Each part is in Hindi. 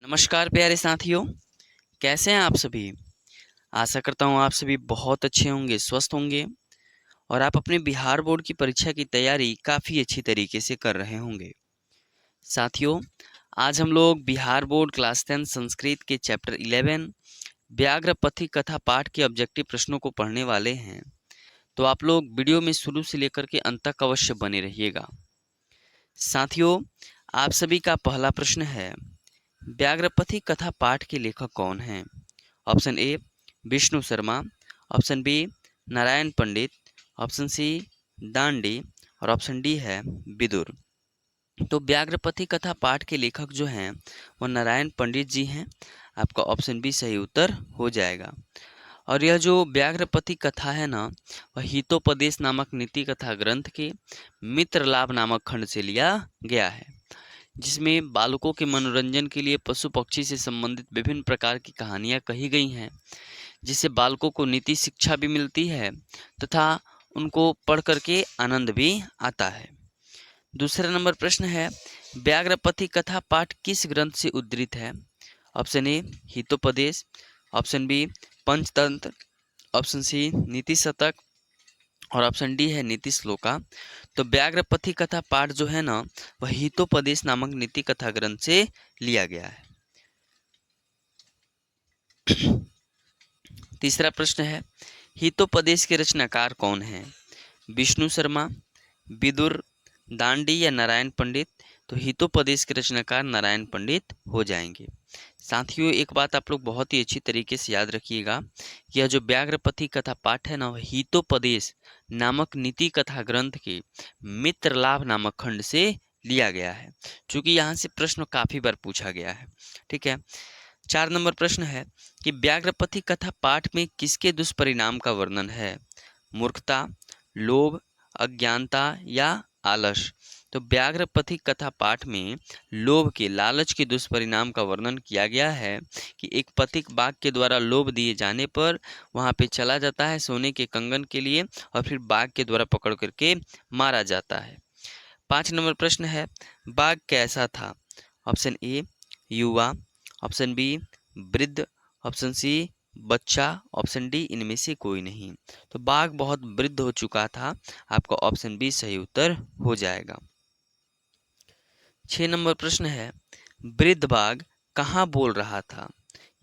नमस्कार प्यारे साथियों, कैसे हैं आप सभी। आशा करता हूँ आप सभी बहुत अच्छे होंगे, स्वस्थ होंगे और आप अपने बिहार बोर्ड की परीक्षा की तैयारी काफ़ी अच्छी तरीके से कर रहे होंगे। साथियों, आज हम लोग बिहार बोर्ड क्लास 10 संस्कृत के चैप्टर 11 व्याघ्र पथी कथा पाठ के ऑब्जेक्टिव प्रश्नों को पढ़ने वाले हैं। तो आप लोग वीडियो में शुरू से लेकर के अंत तक अवश्य बने रहिएगा। साथियों, आप सभी का पहला प्रश्न है, व्याघ्रपथी कथा पाठ के लेखक कौन हैं। Option A Vishnu Sharma, option B Narayan Pandit, option C Dandi और ऑप्शन डी है विदुर। तो व्याघ्रपथी कथा पाठ के लेखक जो हैं वो नारायण पंडित जी हैं। आपका ऑप्शन बी सही उत्तर हो जाएगा। और यह जो व्याघ्रपथी कथा है ना, वह हितोपदेश नामक नीति कथा ग्रंथ के मित्र लाभ नामक खंड से लिया गया है, जिसमें बालकों के मनोरंजन के लिए पशु पक्षी से संबंधित विभिन्न प्रकार की कहानियाँ कही गई हैं, जिससे बालकों को नीति शिक्षा भी मिलती है तथा उनको पढ़ करके आनंद भी आता है। दूसरा नंबर प्रश्न है, व्याघ्रपथी कथा पाठ किस ग्रंथ से उद्धृत है। Option A Hitopadesha, option B Panchatantra, option C Niti Shatak और ऑप्शन डी है नीति श्लोका। तो व्याघ्रपथी कथा पाठ जो है ना, वह हितोपदेश नामक नीति कथा ग्रंथ से लिया गया है। तीसरा प्रश्न है, हितोपदेश के रचनाकार कौन हैं। विष्णु शर्मा, विदुर, दांडी या नारायण पंडित। तो हितोपदेश के रचनाकार नारायण पंडित हो जाएंगे। साथियों, एक बात आप लोग बहुत ही अच्छी तरीके से याद रखिएगा, यह जो व्याघ्रपथी कथा पाठ है ना, वह हितोपदेश नामक नीति कथा ग्रंथ के मित्र लाभ नामक खंड से लिया गया है, क्योंकि यहाँ से प्रश्न काफी बार पूछा गया है। ठीक है। 4 नंबर प्रश्न है कि व्याघ्रपथी कथा पाठ में किसके दुष्परिणाम का वर्णन है। मूर्खता, लोभ, अज्ञानता या आलस। तो व्याघ्रपथी कथा पाठ में लोभ के, लालच के दुष्परिणाम का वर्णन किया गया है कि एक पथिक बाघ के द्वारा लोभ दिए जाने पर वहां पे चला जाता है सोने के कंगन के लिए और फिर बाघ के द्वारा पकड़ करके मारा जाता है। 5 नंबर प्रश्न है, बाघ कैसा था। ऑप्शन ए युवा, ऑप्शन बी वृद्ध, ऑप्शन सी बच्चा, ऑप्शन डी इनमें से कोई नहीं। तो बाघ बहुत वृद्ध हो चुका था। आपका ऑप्शन बी सही उत्तर हो जाएगा। 6 नंबर प्रश्न है, वृद्ध बाघ कहाँ बोल रहा था।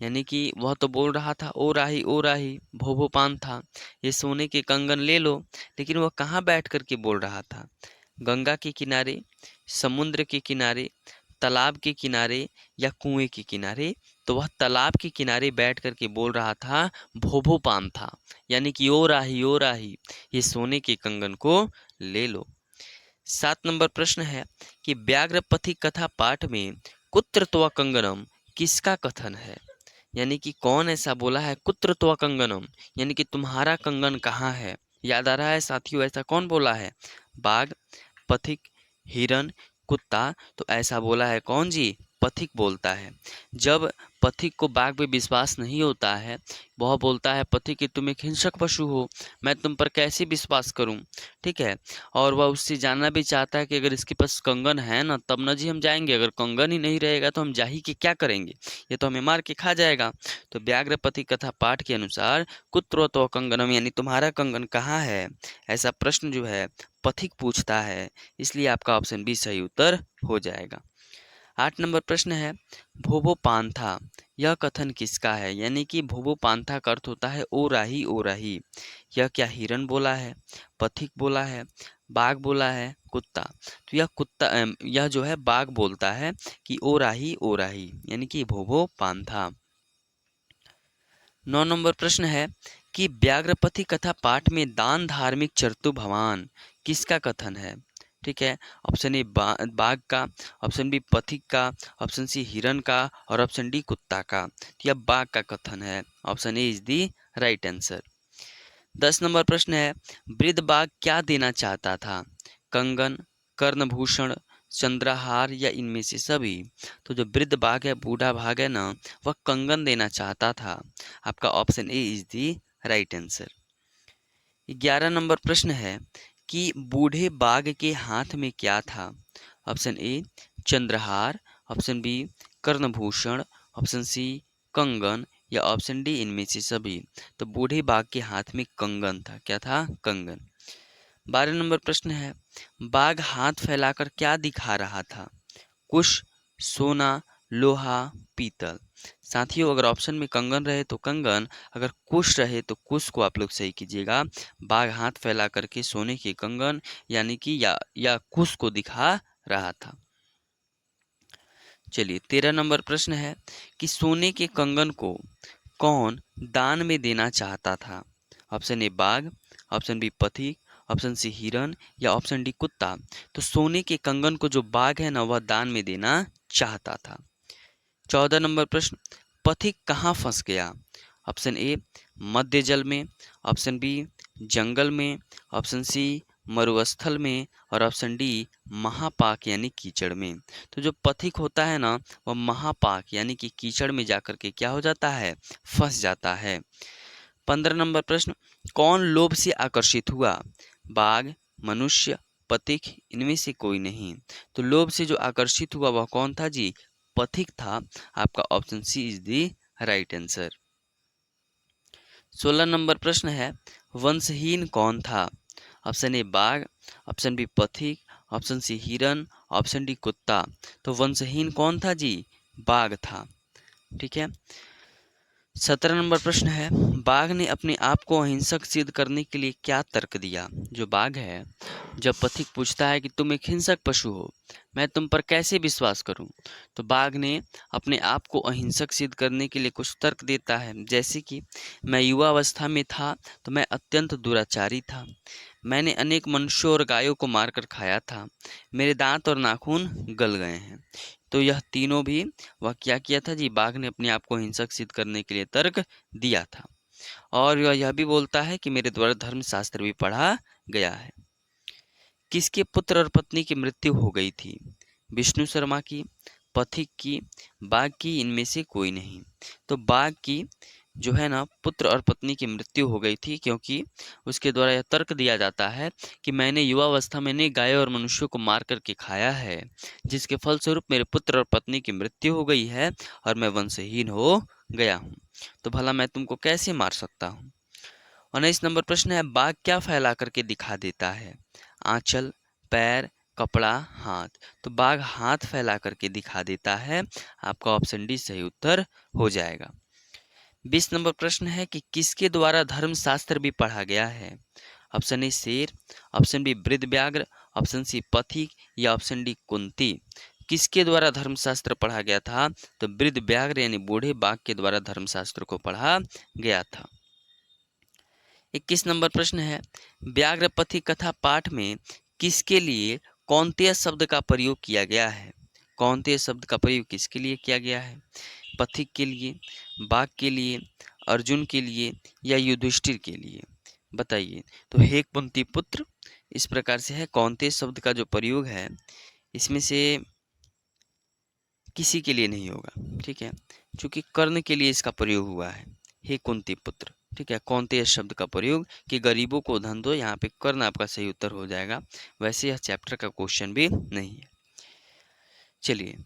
यानी कि वह तो बोल रहा था ओ राही भोभो पान था, ये सोने के कंगन ले लो, लेकिन वह कहाँ बैठ करके बोल रहा था। गंगा के किनारे, समुद्र के किनारे, तालाब के किनारे या कुएं के किनारे। तो वह तालाब के किनारे बैठ करके बोल रहा था, भोभो पान था, यानी कि ओ राही ये सोने के कंगन को ले लो। 7 नंबर प्रश्न है कि व्याघ्रपथी कथा पाठ में कुत्र त्वा कंगनम किसका कथन है। यानी कि कौन ऐसा बोला है कुत्र त्वा कंगनम, यानी कि तुम्हारा कंगन कहाँ है। याद आ रहा है साथियों, ऐसा कौन बोला है। बाघ, पथिक, हिरन, कुत्ता। तो ऐसा बोला है कौन जी, पथिक बोलता है। जब पथिक को बाघ पे विश्वास नहीं होता है, वह बोलता है पथिक कि तुम एक हिंसक पशु हो, मैं तुम पर कैसे विश्वास करूं। ठीक है। और वह उससे जानना भी चाहता है कि अगर इसके पास कंगन है ना तब न जी हम जाएंगे, अगर कंगन ही नहीं रहेगा तो हम जा ही के क्या करेंगे, ये तो हमें मार के खा जाएगा। तो व्याघ्रपथी कथा पाठ के अनुसार कुत्रो तो कंगनम, यानी तुम्हारा कंगन कहाँ है, ऐसा प्रश्न जो है पथिक पूछता है। इसलिए आपका ऑप्शन बी सही उत्तर हो जाएगा। 8 नंबर प्रश्न है, भोभो पांथा यह कथन किसका है। यानी कि भोभो पांथा का अर्थ होता है ओ राही। यह क्या हिरन बोला है, पथिक बोला है, बाघ बोला है, कुत्ता। तो यह यह जो है बाघ बोलता है कि ओ राही, यानी कि भोभो पांथा। 9 नंबर प्रश्न है कि व्याघ्रपथी कथा पाठ में दान धार्मिक चर्तु भवान किसका कथन है। ठीक है। ऑप्शन ए बाघ का, ऑप्शन बी पथिक का, ऑप्शन सी हिरन का और ऑप्शन डी कुत्ता का। तो यह बाघ का कथन है। Option A is the right answer. 10 number प्रश्न है, वृद्ध बाघ क्या देना चाहता था। कंगन, कर्णभूषण, चंद्रहार या इनमें से सभी। तो जो वृद्ध बाघ है, बूढ़ा बाघ है ना, वह कंगन देना चाहता था। आपका option A is the right answer. 11 number प्रश्न है कि बूढ़े बाघ के हाथ में क्या था। ऑप्शन ए चंद्रहार, ऑप्शन बी कर्णभूषण, ऑप्शन सी कंगन, या ऑप्शन डी इनमें से सभी। तो बूढ़े बाघ के हाथ में कंगन था। क्या था? कंगन। 12 नंबर प्रश्न है, बाघ हाथ फैलाकर क्या दिखा रहा था? कुश, सोना, लोहा, पीतल। साथियों, अगर ऑप्शन में कंगन रहे तो कंगन, अगर कुश रहे तो कुश को आप लोग सही कीजिएगा। बाघ हाथ फैला करके सोने के कंगन यानी कि या कुश को दिखा रहा था। चलिए 13 नंबर प्रश्न है कि सोने के कंगन को कौन दान में देना चाहता था? ऑप्शन ए बाघ, ऑप्शन बी पथिक, ऑप्शन सी हिरन, या ऑप्शन डी कुत्ता। तो सोने के कंगन को जो बाघ है ना वह दान में देना चाहता था। 14 नंबर प्रश्न, पथिक कहाँ फंस गया? ऑप्शन ए मध्य जल में, ऑप्शन बी जंगल में, ऑप्शन सी मरुस्थल में, और ऑप्शन डी महापाक यानी कीचड़ में। तो जो पथिक होता है ना वह महापाक यानी कि कीचड़ में जाकर के क्या हो जाता है? फंस जाता है। 15 नंबर प्रश्न, कौन लोभ से आकर्षित हुआ? बाघ, मनुष्य, पथिक, इनमें से कोई नहीं। तो लोभ से जो आकर्षित हुआ वह कौन था जी? पथिक था। आपका option C is the right answer. 16 नंबर प्रश्न है, वंशहीन कौन था? ऑप्शन ए बाघ, ऑप्शन बी पथिक, ऑप्शन सी हिरन, ऑप्शन डी कुत्ता। तो वंशहीन कौन था जी? बाघ था। ठीक है। 17 नंबर प्रश्न है, बाघ ने अपने आप को अहिंसक सिद्ध करने के लिए क्या तर्क दिया? जो बाघ है, जब पथिक पूछता है कि तुम एक हिंसक पशु हो, मैं तुम पर कैसे विश्वास करूं? तो बाघ ने अपने आप को अहिंसक सिद्ध करने के लिए कुछ तर्क देता है, जैसे कि मैं युवा अवस्था में था तो मैं अत्यंत दुराचारी था, मैंने अनेक मनुष्यों और गायों को मारकर खाया था, मेरे दांत और नाखून गल गए हैं। तो यह तीनों भी वह क्या किया था जी? बाघ ने अपने आप को हिंसक सिद्ध करने के लिए तर्क दिया था। और वह यह भी बोलता है कि मेरे द्वारा धर्मशास्त्र भी पढ़ा गया है। किसके पुत्र और पत्नी की मृत्यु हो गई थी? विष्णु शर्मा की, पथिक की, बाघ की, इनमें से कोई नहीं। तो बाघ की जो है ना पुत्र और पत्नी की मृत्यु हो गई थी, क्योंकि उसके द्वारा यह तर्क दिया जाता है कि मैंने युवावस्था में ने गायों और मनुष्यों को मार करके खाया है, जिसके फलस्वरूप मेरे पुत्र और पत्नी की मृत्यु हो गई है और मैं वंशहीन हो गया हूँ। तो भला मैं तुमको कैसे मार सकता हूँ? 19 नंबर प्रश्न है, बाघ क्या फैला करके दिखा देता है? आंचल, पैर, कपड़ा, हाथ। तो बाघ हाथ फैला करके दिखा देता है। आपका ऑप्शन डी सही उत्तर हो जाएगा। 20 नंबर प्रश्न है कि किसके द्वारा धर्मशास्त्र भी पढ़ा गया है? ऑप्शन ए शेर, ऑप्शन बी बृहद्व्याघ्र, ऑप्शन सी पथिक, या ऑप्शन डी कुंती। किसके द्वारा धर्मशास्त्र पढ़ा गया था? तो बृहद्व्याघ्र यानी बूढ़े बाघ के द्वारा धर्मशास्त्र को पढ़ा गया था। 21 नंबर प्रश्न है, व्याघ्र पथिक कथा पाठ में किसके लिए कौंतेय शब्द का प्रयोग किया गया है? कौंतेय शब्द का प्रयोग किसके लिए किया गया है? पथिक के लिए, बाघ के लिए, अर्जुन के लिए, या युधिष्ठिर के लिए? बताइए। तो हे कुंती पुत्र, इस प्रकार से है। कौंतेय शब्द का जो प्रयोग है इसमें से किसी के लिए नहीं होगा। ठीक है, क्योंकि कर्ण के लिए इसका प्रयोग हुआ है, हे कुंती पुत्र। ठीक है, कौंतेय शब्द का प्रयोग कि गरीबों को धन दो, यहाँ पे कर्ण आपका सही उत्तर हो जाएगा। वैसे यह चैप्टर का क्वेश्चन भी नहीं है। चलिए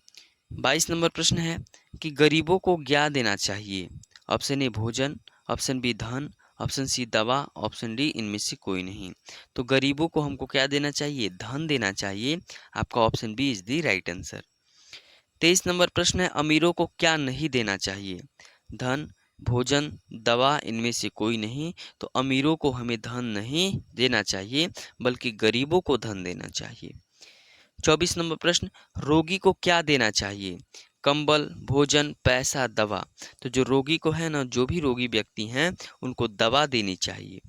22 नंबर प्रश्न है कि गरीबों को क्या देना चाहिए? ऑप्शन ए भोजन, ऑप्शन बी धन, ऑप्शन सी दवा, ऑप्शन डी इनमें से कोई नहीं। तो गरीबों को हमको क्या देना चाहिए? धन देना चाहिए। आपका option B is the right answer. 23 नंबर प्रश्न है, अमीरों को क्या नहीं देना चाहिए? धन, भोजन, दवा, इनमें से कोई नहीं। तो अमीरों को हमें धन नहीं देना चाहिए, बल्कि गरीबों को धन देना चाहिए। 24 नंबर प्रश्न, रोगी को क्या देना चाहिए? कंबल, भोजन, पैसा, दवा। तो जो रोगी को है ना, जो भी रोगी व्यक्ति हैं उनको दवा देनी चाहिए।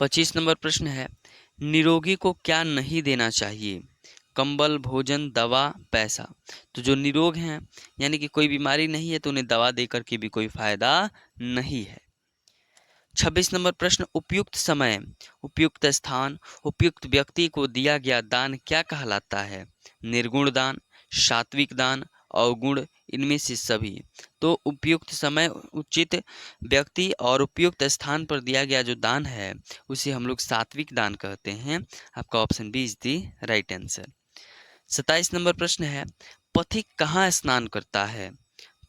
25 नंबर प्रश्न है, निरोगी को क्या नहीं देना चाहिए? कंबल, भोजन, दवा, पैसा। तो जो निरोग हैं यानी कि कोई बीमारी नहीं है तो उन्हें दवा देकर के भी कोई फायदा नहीं है। 26 नंबर प्रश्न, उपयुक्त समय, उपयुक्त स्थान, उपयुक्त व्यक्ति को दिया गया दान क्या कहलाता है? निर्गुण दान, सात्विक दान, अवगुण, इनमें से सभी। तो उपयुक्त समय, उचित व्यक्ति और उपयुक्त स्थान पर दिया गया जो दान है उसे हम लोग सात्विक दान कहते हैं। आपका option B is the right answer. 27 नंबर प्रश्न है, पथिक कहाँ स्नान करता है?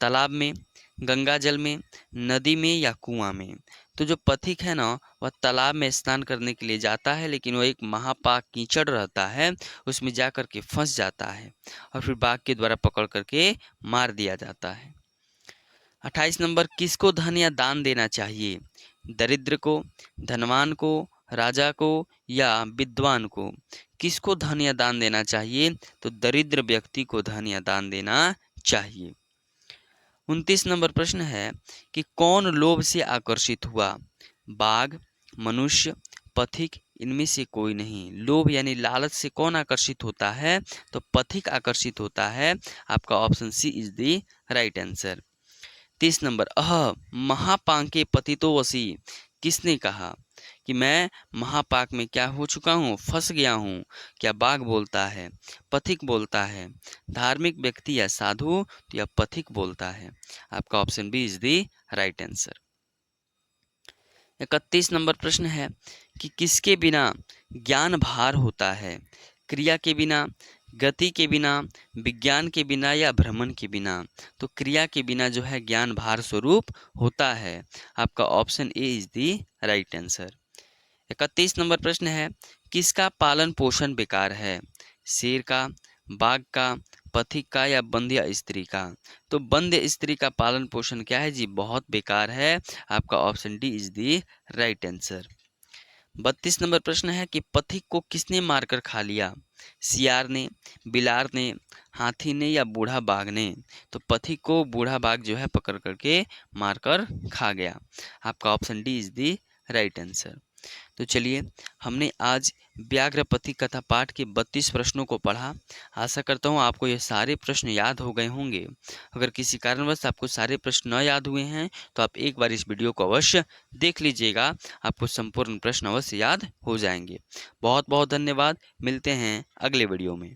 तालाब में, गंगा जल में, नदी में या कुआं में? तो जो पथिक है ना, वह तालाब में स्नान करने के लिए जाता है, लेकिन वो एक महापाक कीचड़ रहता है, उसमें जा कर के फंस जाता है और फिर बाघ के द्वारा पकड़ करके मार दिया जाता है। 28 नंबर, किसको धन या दान देना चाहिए? दरिद्र को, धनवान को, राजा को या विद्वान को? किसको धन या दान देना चाहिए? तो दरिद्र व्यक्ति को धन या दान देना चाहिए। 29 नंबर प्रश्न है कि कौन लोभ से आकर्षित हुआ? बाघ, मनुष्य, पथिक, इनमें से कोई नहीं। लोभ यानी लालच से कौन आकर्षित होता है? तो पथिक आकर्षित होता है। आपका option C is the right answer. 30 number, महापांके पतितो वसी, किसने कहा कि मैं महापाक में क्या हो चुका हूँ? फंस गया हूँ। क्या बाघ बोलता है? पथिक बोलता है। धार्मिक व्यक्ति या साधु? तो यह पथिक बोलता है। आपका option B is the right answer. 31 नंबर प्रश्न है कि किसके बिना ज्ञान भार होता है? क्रिया के बिना, गति के बिना, विज्ञान के बिना या भ्रमण के बिना? तो क्रिया के बिना जो है ज्ञान भार स्वरूप होता है। आपका option A is the right answer. 31 नंबर प्रश्न है किसका पालन पोषण बेकार है? शेर का, बाघ का, पथिक का या बंध्या स्त्री का? तो बंध्य स्त्री का पालन पोषण क्या है जी? बहुत बेकार है। आपका option D is the right answer. 32 number प्रश्न है कि पथिक को किसने मारकर खा लिया? सियार ने, बिलार ने, हाथी ने या बूढ़ा बाघ ने? तो पथिक को बूढ़ा बाघ जो है पकड़ करके मारकर खा गया। आपका option D is the right answer. तो चलिए, हमने आज व्याघ्र पथिक कथा पाठ के 32 प्रश्नों को पढ़ा। आशा करता हूँ आपको ये सारे प्रश्न याद हो गए होंगे। अगर किसी कारणवश आपको सारे प्रश्न न याद हुए हैं तो आप एक बार इस वीडियो को अवश्य देख लीजिएगा, आपको संपूर्ण प्रश्न अवश्य याद हो जाएंगे। बहुत बहुत धन्यवाद। मिलते हैं अगले वीडियो में।